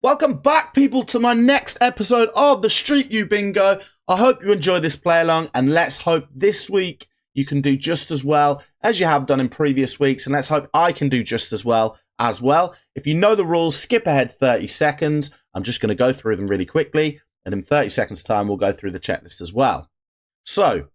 Welcome back, people, to my next episode of the Street View Bingo. I hope you enjoy this play along, and let's hope this week you can do just as well as you have done in previous weeks, and let's hope I can do just as well. If you know the rules, skip ahead 30 seconds. I'm just going to go through them really quickly, and in 30 seconds' time, we'll go through the checklist as well. So,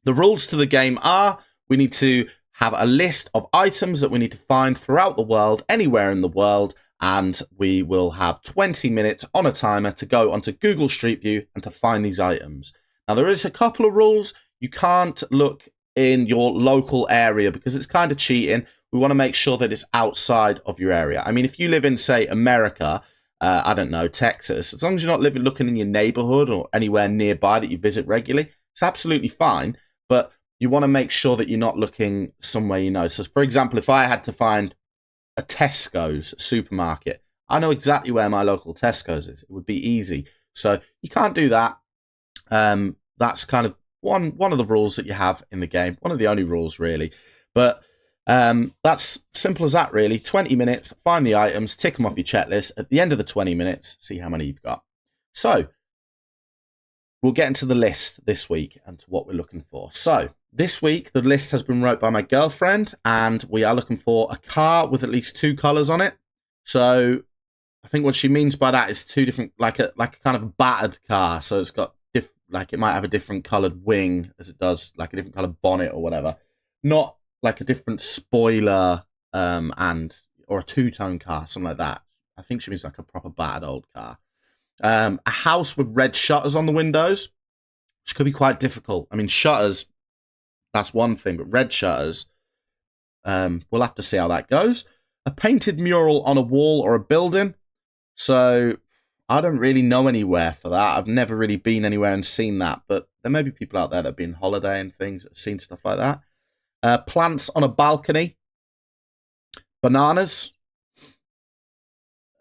the rules to the game are, we need to have a list of items that we need to find throughout the world, anywhere in the world, and we will have 20 minutes on a timer to go onto Google Street View and to find these items. Now, there is a couple of rules. You can't look in your local area because it's kind of cheating. We want to make sure that it's outside of your area. I mean, if you live in, say, America, I don't know, Texas, as long as you're not looking in your neighborhood or anywhere nearby that you visit regularly, it's absolutely fine. But you want to make sure that you're not looking somewhere you know. So, for example, if I had to find a Tesco's supermarket, I know exactly where my local Tesco's is. It would be easy. So you can't do that. That's kind of one of the rules that you have in the game. One of the only rules, really. But that's simple as that, really. 20 minutes, find the items, tick them off your checklist. At the end of the 20 minutes, see how many you've got. So we'll get into the list this week and to what we're looking for. So this week, the list has been wrote by my girlfriend, and we are looking for a car with at least 2 colours on it. So I think what she means by that is 2 different, like a kind of battered car. So it's got like it might have a different coloured wing as it does, like a different coloured bonnet or whatever. Not like a different spoiler or a 2-tone car, something like that. I think she means like a proper battered old car. A house with red shutters on the windows, which could be quite difficult. I mean, shutters, that's one thing, but red shutters, we'll have to see how that goes. A painted mural on a wall or a building. So I don't really know anywhere for that. I've never really been anywhere and seen that, but there may be people out there that have been on holiday and things that have seen stuff like that. Plants on a balcony. Bananas.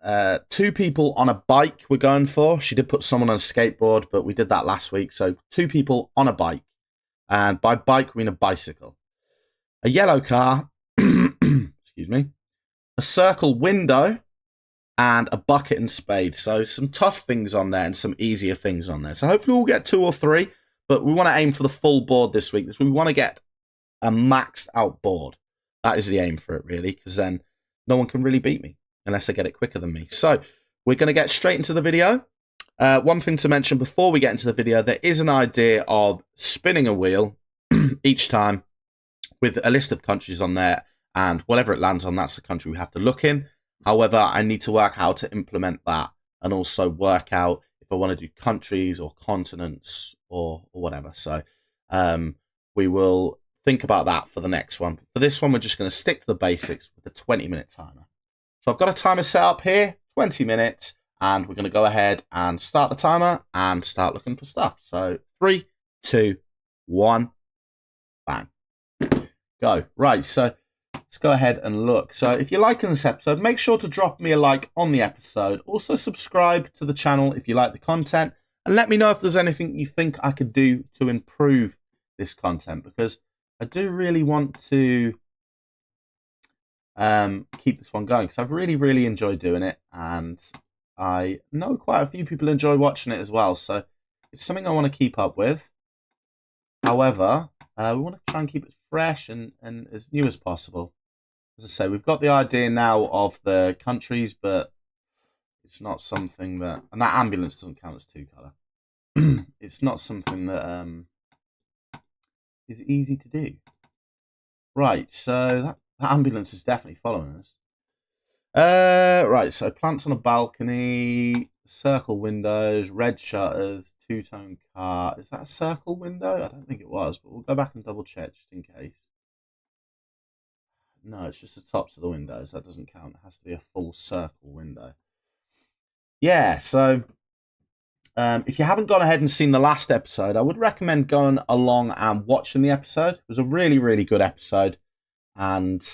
2 people on a bike we're going for. She did put someone on a skateboard, but we did that last week. So 2 people on a bike. And by bike, we mean a bicycle. A yellow car. Excuse me. A circle window. And a bucket and spade. So some tough things on there and some easier things on there. So hopefully we'll get 2 or 3. But we want to aim for the full board this week. We want to get a maxed out board. That is the aim for it, really. Because then no one can really beat me. Unless they get it quicker than me. So we're going to get straight into the video. One thing to mention before we get into the video, there is an idea of spinning a wheel each time with a list of countries on there, and whatever it lands on, that's the country we have to look in. However, I need to work out how to implement that and also work out if I want to do countries or continents or whatever. So we will think about that for the next one. For this one, we're just going to stick to the basics with a 20-minute timer. So I've got a timer set up here, 20 minutes. And we're going to go ahead and start the timer and start looking for stuff. So 3, 2, 1, bang. Go. Right, so let's go ahead and look. So if you're liking this episode, make sure to drop me a like on the episode. Also subscribe to the channel if you like the content. And let me know if there's anything you think I could do to improve this content. Because I do really want to keep this one going. Because I've really, really enjoyed doing it. And I know quite a few people enjoy watching it as well, so it's something I want to keep up with. However, we want to try and keep it fresh and as new as possible. As I say, we've got the idea now of the countries, but it's not something that... And that ambulance doesn't count as 2-colour. It's not something that is easy to do. Right, so that ambulance is definitely following us. Right, so plants on a balcony, circle windows, red shutters, 2-tone car. Is that a circle window? I don't think it was, but we'll go back and double check just in case. No, it's just the tops of the windows. That doesn't count. It has to be a full circle window. Yeah, so if you haven't gone ahead and seen the last episode, I would recommend going along and watching the episode. It was a really, really good episode, and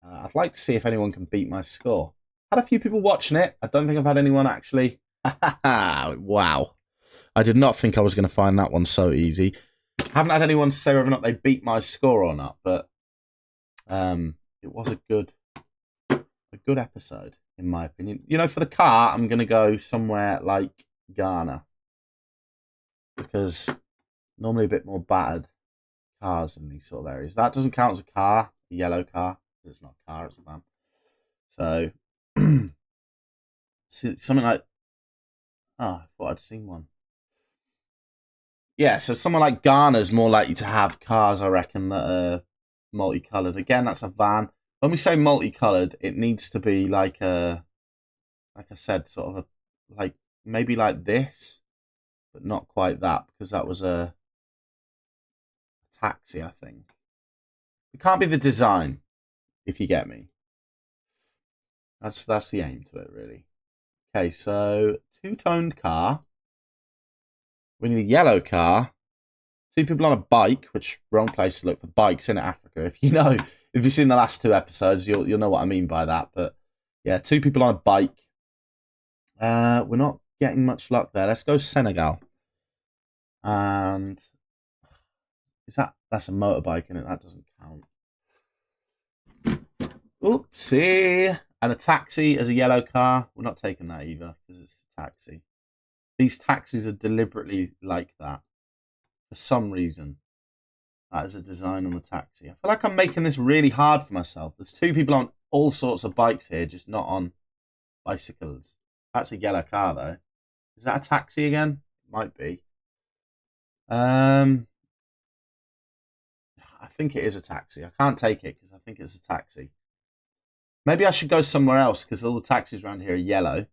I'd like to see if anyone can beat my score. Had a few people watching it. I don't think I've had anyone actually. Wow. I did not think I was going to find that one so easy. Haven't had anyone say whether or not they beat my score or not, but it was a good episode. in my opinion. You know, for the car, I'm going to go somewhere like Ghana. Because normally a bit more battered cars in these sort of areas. That doesn't count as a car, a yellow car. It's not a car, it's a van. So, something like... Oh, I thought I'd seen one. Yeah, so someone like Ghana's more likely to have cars, I reckon, that are multicoloured. Again, that's a van. When we say multicoloured, it needs to be like a... Like I said, sort of a... Like, maybe like this. But not quite that, because that was a taxi, I think. It can't be the design, if you get me. That's the aim to it, really. Okay, so two-toned car. We need a yellow car. Two people on a bike, which wrong place to look for bikes in Africa. If you've seen the last two episodes, you'll know what I mean by that. But yeah, two people on a bike. We're not getting much luck there. Let's go Senegal. And that's a motorbike, and that doesn't count. Oopsie. And a taxi as a yellow car. We're not taking that either, because it's a taxi. These taxis are deliberately like that. For some reason. That is a design on the taxi. I feel like I'm making this really hard for myself. There's two people on all sorts of bikes here, just not on bicycles. That's a yellow car, though. Is that a taxi again? It might be. I think it is a taxi. I can't take it because I think it's a taxi. Maybe I should go somewhere else because all the taxis around here are yellow.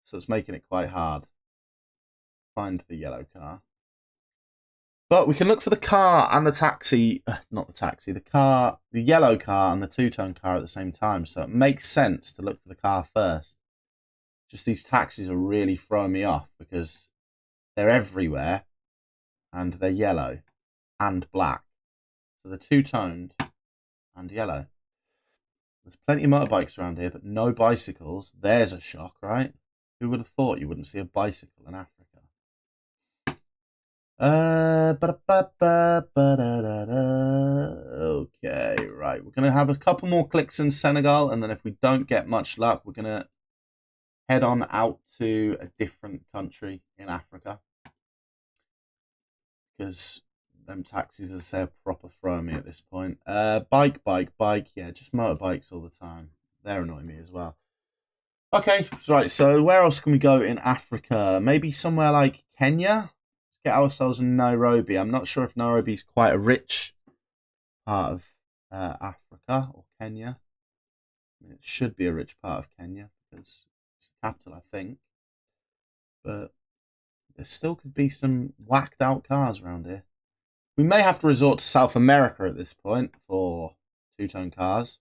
So it's making it quite hard. Find the yellow car. But we can look for the car and the taxi. Not the taxi. The yellow car and the two-tone car at the same time. So it makes sense to look for the car first. Just these taxis are really throwing me off because they're everywhere. And they're yellow and black. So they're two-toned and yellow. There's plenty of motorbikes around here, but no bicycles. There's a shock, right? Who would have thought you wouldn't see a bicycle in Africa? Okay, right. We're going to have a couple more clicks in Senegal, and then if we don't get much luck, we're going to head on out to a different country in Africa. Because them taxis, as I say, are proper throwing me at this point. Bike. Yeah, just motorbikes all the time. They're annoying me as well. Okay, right. So where else can we go in Africa? Maybe somewhere like Kenya? Let's get ourselves in Nairobi. I'm not sure if Nairobi is quite a rich part of Africa or Kenya. I mean, it should be a rich part of Kenya because it's the capital, I think. But there still could be some whacked out cars around here. We may have to resort to South America at this point for two-tone cars.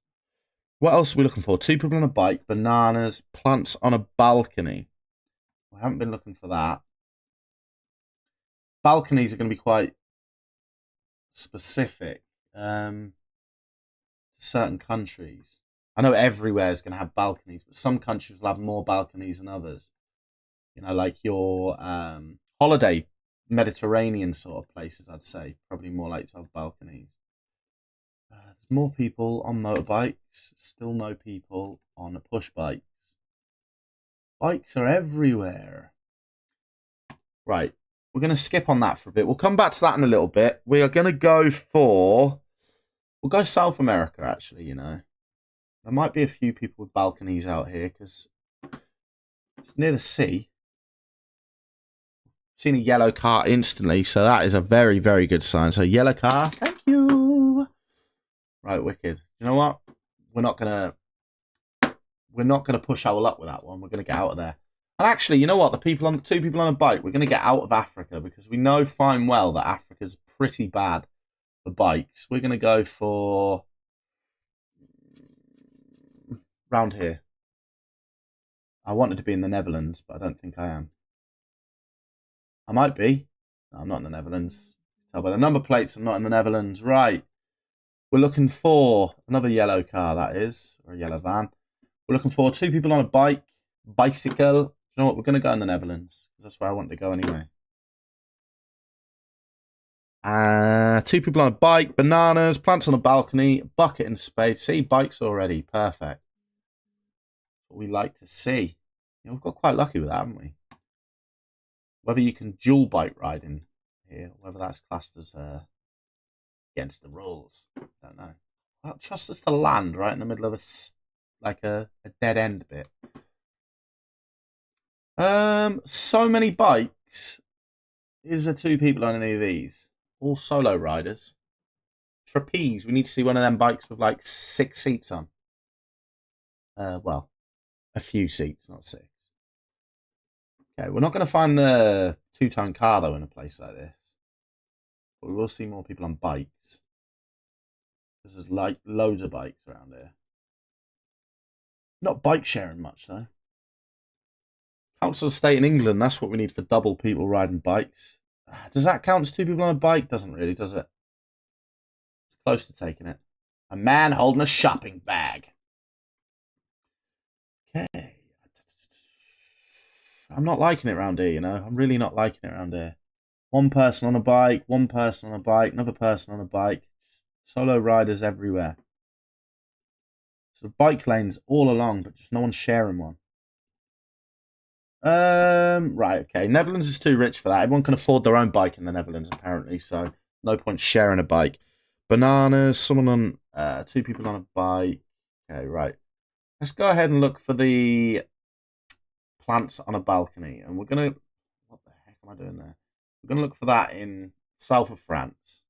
What else are we looking for? Two people on a bike, bananas, plants on a balcony. We haven't been looking for that. Balconies are going to be quite specific to certain countries. I know everywhere is going to have balconies, but some countries will have more balconies than others. You know, like your holiday Mediterranean sort of places, I'd say, probably more likely to have balconies. There's more people on motorbikes, still no people on push bikes. Bikes are everywhere. Right, we're going to skip on that for a bit. We'll come back to that in a little bit. We are going to go for... We'll go South America, actually, you know. There might be a few people with balconies out here because it's near the sea. Seen a yellow car instantly, so that is a very, very good sign. So yellow car, thank you. Right, wicked. You know what? We're not gonna push our luck with that one. We're gonna get out of there. And actually, you know what? The two people on a bike, we're gonna get out of Africa because we know fine well that Africa's pretty bad for bikes. We're gonna go for round here. I wanted to be in the Netherlands, but I don't think I am. I might be. No, I'm not in the Netherlands. Tell by the number plates, I'm not in the Netherlands. Right. We're looking for another yellow car, that is, or a yellow van. We're looking for two people on a bike, bicycle. You know what? We're going to go in the Netherlands because that's where I want to go anyway. Two people on a bike, bananas, plants on a balcony, bucket and spade. See, bikes already. Perfect. what we like to see. You know, we've got quite lucky with that, haven't we? Whether you can dual bike ride in here, whether that's classed as against the rules, I don't know. Well, trust us to land right in the middle of a dead end bit. So many bikes. Is there 2 people on any of these? All solo riders. Trapeze. We need to see one of them bikes with like 6 seats on. Well, a few seats, not 6. Okay, we're not going to find the 2-ton car though in a place like this. But we will see more people on bikes. There's like loads of bikes around here. Not bike sharing much though. Council estate in England, that's what we need for double people riding bikes. Does that count as 2 people on a bike? Doesn't really, does it? It's close to taking it. A man holding a shopping bag. Okay. I'm not liking it around here, you know. I'm really not liking it around here. 1 person on a bike, 1 person on a bike, another person on a bike. Solo riders everywhere. So bike lanes all along, but just no one's sharing one. Right, okay. Netherlands is too rich for that. Everyone can afford their own bike in the Netherlands, apparently, so no point sharing a bike. Bananas, someone on 2 people on a bike. Okay, right. Let's go ahead and look for the plants on a balcony. And we're gonna, what the heck am I doing there? We're gonna look for that in south of France.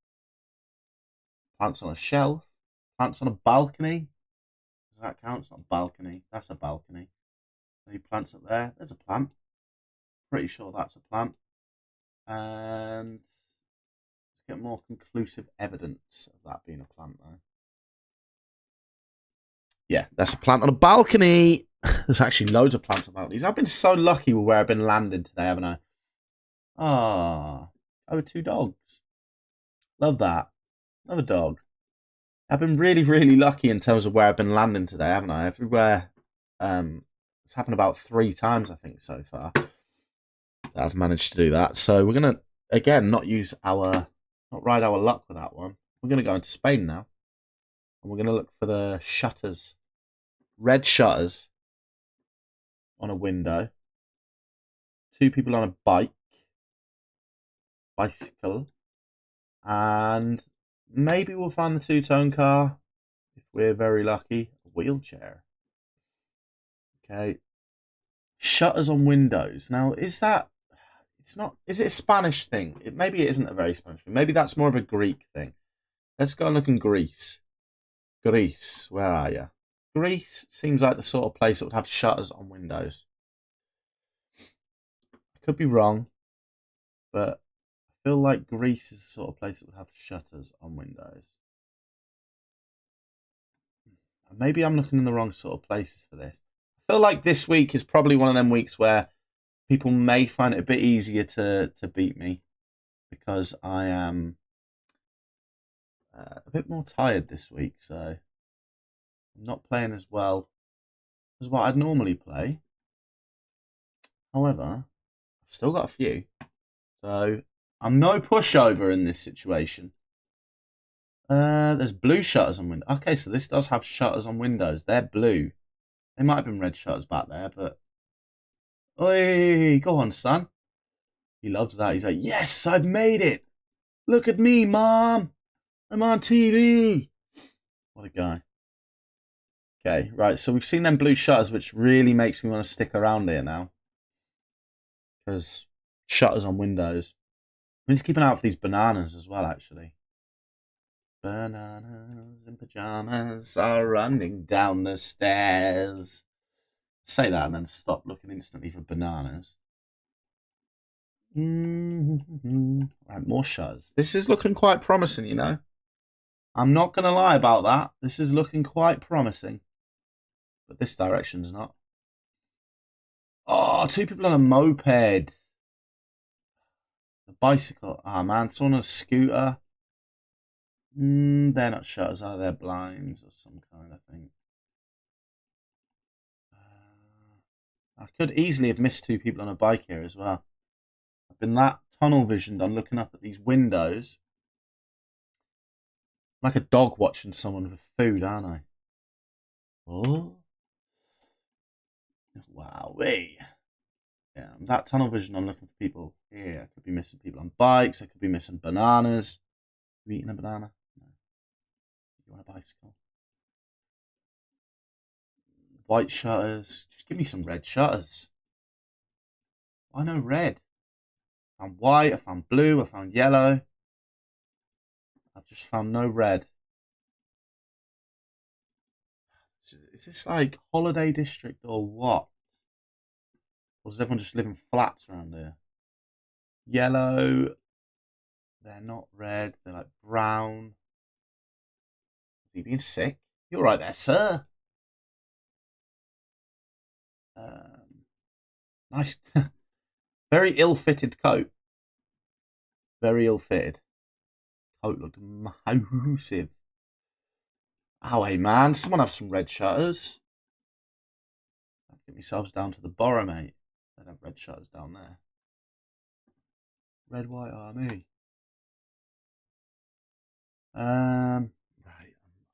Plants on a shelf. Plants on a balcony. Does that count? It's not a balcony. That's a balcony. Any plants up there? There's a plant. Pretty sure that's a plant. And let's get more conclusive evidence of that being a plant though. Yeah, that's a plant on a balcony. There's actually loads of plants on balconies. I've been so lucky with where I've been landing today, haven't I? Ah, over 2 dogs. Love that. Another dog. I've been really, really lucky in terms of where I've been landing today, haven't I? Everywhere. It's happened about 3 times, I think, so far. I've managed to do that. So we're gonna again not ride our luck with that one. We're gonna go into Spain now, and we're gonna look for the shutters, red shutters on a window. 2 people on a bicycle, and maybe we'll find the 2-tone car if we're very lucky. A wheelchair. Okay. Shutters on windows. Now, is it a Spanish thing? Maybe it isn't a very Spanish thing. Maybe that's more of a Greek thing. Let's go and look in Greece. Greece, where are you? Greece seems like the sort of place that would have shutters on windows. I could be wrong, but I feel like Greece is the sort of place that would have shutters on windows. Maybe I'm looking in the wrong sort of places for this. I feel like this week is probably one of them weeks where people may find it a bit easier to beat me because I am a bit more tired this week, so I'm not playing as well as what I'd normally play. However, I've still got a few, so I'm no pushover in this situation. There's blue shutters on windows. Okay, so this does have shutters on windows. They're blue. They might have been red shutters back there, but... Oi, go on, son. He loves that. He's like, yes, I've made it. Look at me, Mom. I'm on TV. What a guy. Okay, right, so we've seen them blue shutters, which really makes me want to stick around here now. Because shutters on windows. We need to keep an eye out for these bananas as well, actually. Bananas in pajamas are running down the stairs. Say that and then stop looking instantly for bananas. Right, more shutters. This is looking quite promising, you know. I'm not going to lie about that. This is looking quite promising. But this direction's not. Oh, 2 people on a moped. A bicycle. Ah, man, someone on a scooter. They're not shutters, are they? Blinds or some kind, I think. I could easily have missed 2 people on a bike here as well. I've been that tunnel visioned on looking up at these windows. I'm like a dog watching someone with food, aren't I? Oh. Wowee. Yeah, that tunnel vision, I'm looking for people here. I could be missing people on bikes. I could be missing bananas. Are you eating a banana? No. You want a bicycle? White shutters. Just give me some red shutters. Why no red? I found white, I found blue, I found yellow. I've just found no red. Is this like holiday district or what? Or does everyone just live in flats around here? Yellow. They're not red. They're like brown. Is he being sick? You're right there, sir. Nice. Very ill-fitted coat. Very ill-fitted. Coat looked massive. Oh, hey, man. Someone have some red shutters. I'll get myself down to the borough, mate. They have red shutters down there. Red, white army. Right.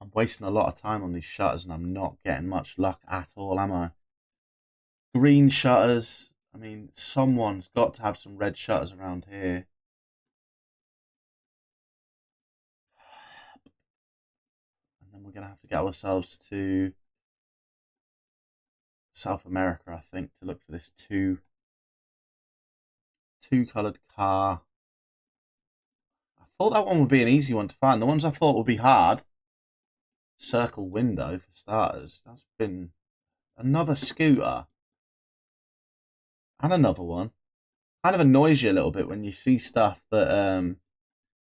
I'm wasting a lot of time on these shutters and I'm not getting much luck at all, am I? Green shutters. I mean, someone's got to have some red shutters around here. And then we're going to have to get ourselves to South America, I think, to look for this two-coloured car. I thought that one would be an easy one to find. The ones I thought would be hard. Circle window, for starters. That's been another scooter. And another one. Kind of annoys you a little bit when you see stuff that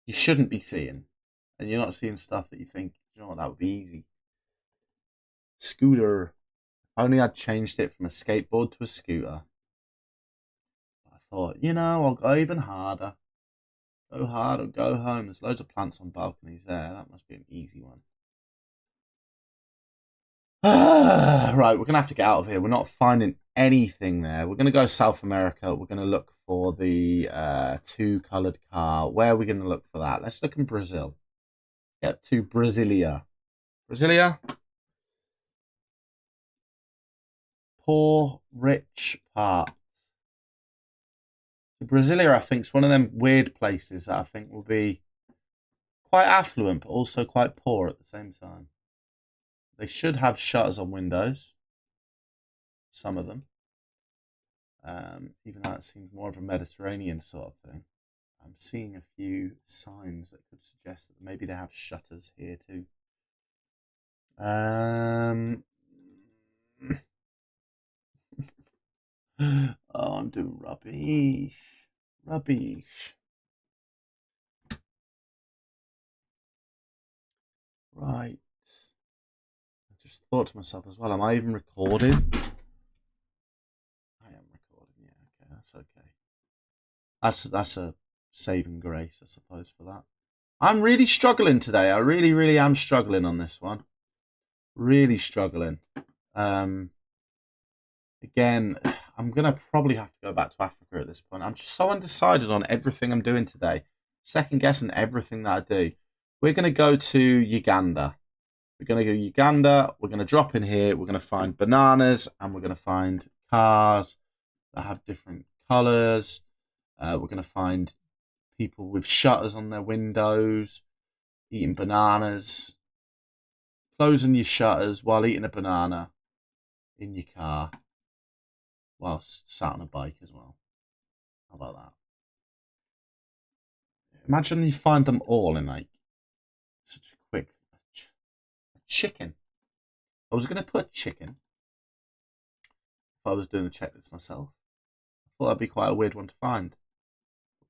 you shouldn't be seeing. And you're not seeing stuff that you think, you know what, that would be easy. Scooter. Only I'd changed it from a skateboard to a scooter. I thought, you know, I'll go even harder. Go hard or go home. There's loads of plants on balconies there. That must be an easy one. Right, we're going to have to get out of here. We're not finding anything there. We're going to go South America. We're going to look for the two-coloured car. Where are we going to look for that? Let's look in Brazil. Get to Brasilia. Brasilia? Poor, rich part. Brasilia, I think, is one of them weird places that I think will be quite affluent, but also quite poor at the same time. They should have shutters on windows. Some of them. Even though it seems more of a Mediterranean sort of thing. I'm seeing a few signs that could suggest that maybe they have shutters here too. Oh, I'm doing rubbish. Rubbish. Right. I just thought to myself as well, am I even recording? I am recording, yeah, okay, that's okay. That's a saving grace, I suppose, for that. I'm really struggling today. I really, really am struggling on this one. Really struggling. Again, I'm going to probably have to go back to Africa at this point. I'm just so undecided on everything I'm doing today. Second guessing everything that I do. We're going to go to Uganda. We're going to go to Uganda. We're going to drop in here. We're going to find bananas and we're going to find cars that have different colours. We're going to find people with shutters on their windows, eating bananas, closing your shutters while eating a banana in your car, whilst sat on a bike as well. How about that? Imagine you find them all in like such a quick chicken. I was going to put chicken if I was doing the checklist myself. I thought that'd be quite a weird one to find.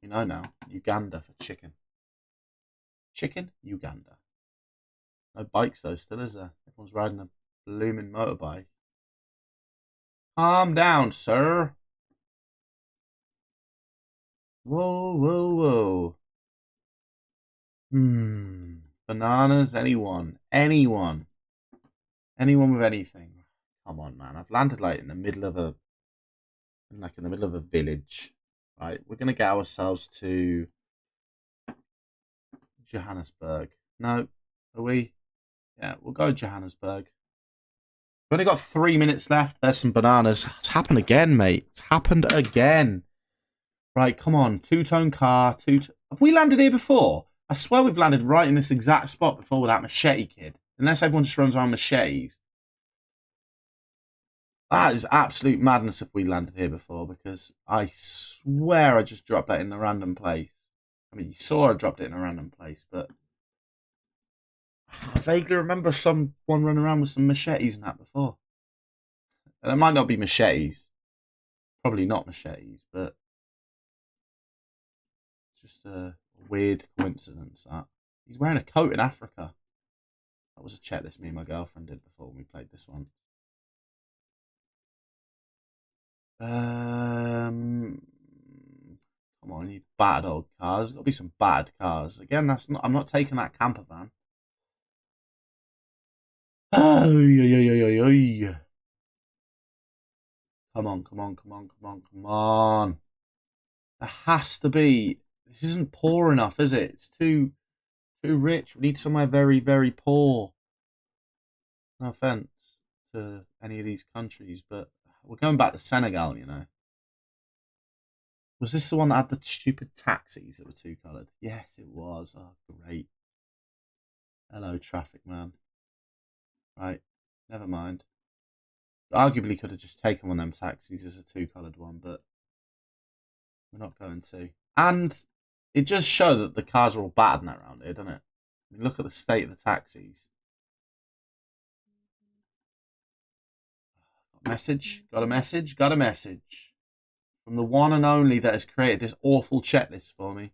You know now, Uganda for chicken. Chicken, Uganda. No bikes though, still is there? Everyone's riding a blooming motorbike. Calm down, sir. Whoa, whoa, whoa. Bananas, anyone. Anyone with anything. Come on, man. I've landed like in the middle of a village. Right, we're gonna get ourselves to Johannesburg. No, are we? Yeah, we'll go Johannesburg. We've only got 3 minutes left. There's some bananas. It's happened again, mate. It's happened again. Right, come on. Two-tone car. Have we landed here before? I swear we've landed right in this exact spot before with that machete kid. Unless everyone just runs around machetes. That is absolute madness if we landed here before, because I swear I just dropped that in a random place. I mean, you saw I dropped it in a random place, but I vaguely remember someone running around with some machetes and that before. And it might not be machetes. Probably not machetes, but it's just a weird coincidence that he's wearing a coat in Africa. That was a checklist me and my girlfriend did before we played this one. Come on, you bad old cars. There's got to be some bad cars. Again, I'm not taking that camper van. Oh, yeah. Come on. There has to be. This isn't poor enough, is it? It's too rich. We need somewhere very, very poor. No offense to any of these countries, but we're going back to Senegal, you know. Was this the one that had the stupid taxis that were two-coloured? Yes, it was. Oh, great. Hello, traffic man. Right, never mind. Arguably could have just taken one of them taxis as a two-coloured one, but we're not going to. And it does show that the cars are all battered and that around here, doesn't it? I mean, look at the state of the taxis. Got a message. From the one and only that has created this awful checklist for me.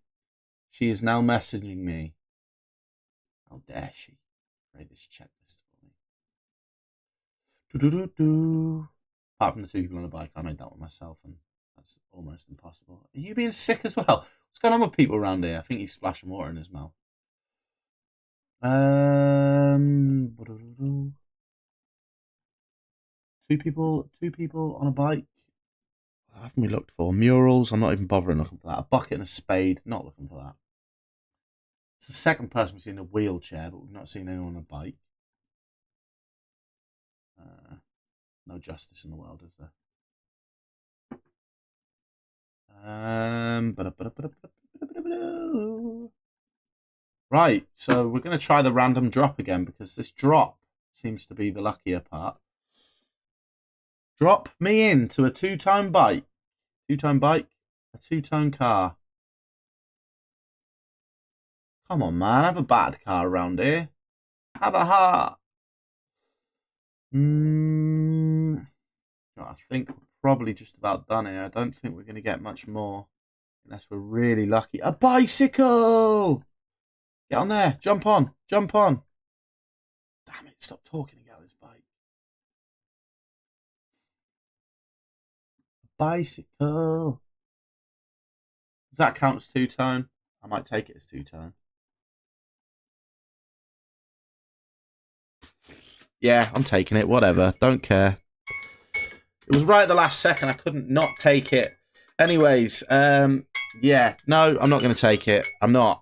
She is now messaging me. How dare she create this checklist for me? Apart from the two people on a bike, I made that one myself, and that's almost impossible. Are you being sick as well? What's going on with people around here? I think he's splashing water in his mouth. Two people on a bike. What haven't we looked for? Murals. I'm not even bothering looking for that. A bucket and a spade. Not looking for that. It's the second person we've seen in a wheelchair, but we've not seen anyone on a bike. No justice in the world, is there? Right, so we're going to try the random drop again, because this drop seems to be the luckier part. Drop me into a two-tone bike. Two-tone bike, a two-tone car. Come on, man. Have a bad car around here. Have a heart. I think we're probably just about done here. I don't think we're going to get much more. Unless we're really lucky. A bicycle! Get on there. Jump on. Damn it. Stop talking and get on this bike. Bicycle. Does that count as two-tone? I might take it as two-tone. Yeah, I'm taking it. Whatever. Don't care. It was right at the last second. I couldn't not take it. Anyways, yeah. No, I'm not going to take it. I'm not.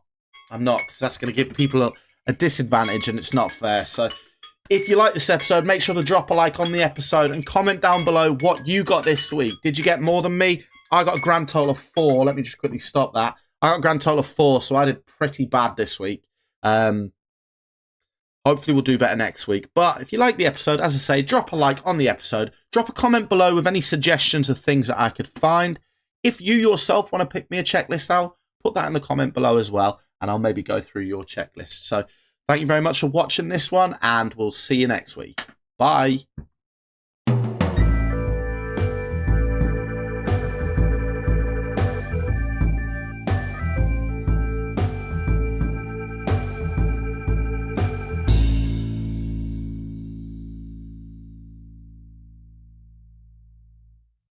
Because that's going to give people a disadvantage, and it's not fair. So if you like this episode, make sure to drop a like on the episode and comment down below what you got this week. Did you get more than me? I got a grand total of 4. Let me just quickly stop that. I got a grand total of 4, so I did pretty bad this week. Hopefully we'll do better next week. But if you like the episode, as I say, drop a like on the episode. Drop a comment below with any suggestions of things that I could find. If you yourself want to pick me a checklist out, put that in the comment below as well, and I'll maybe go through your checklist. So thank you very much for watching this one, and we'll see you next week. Bye.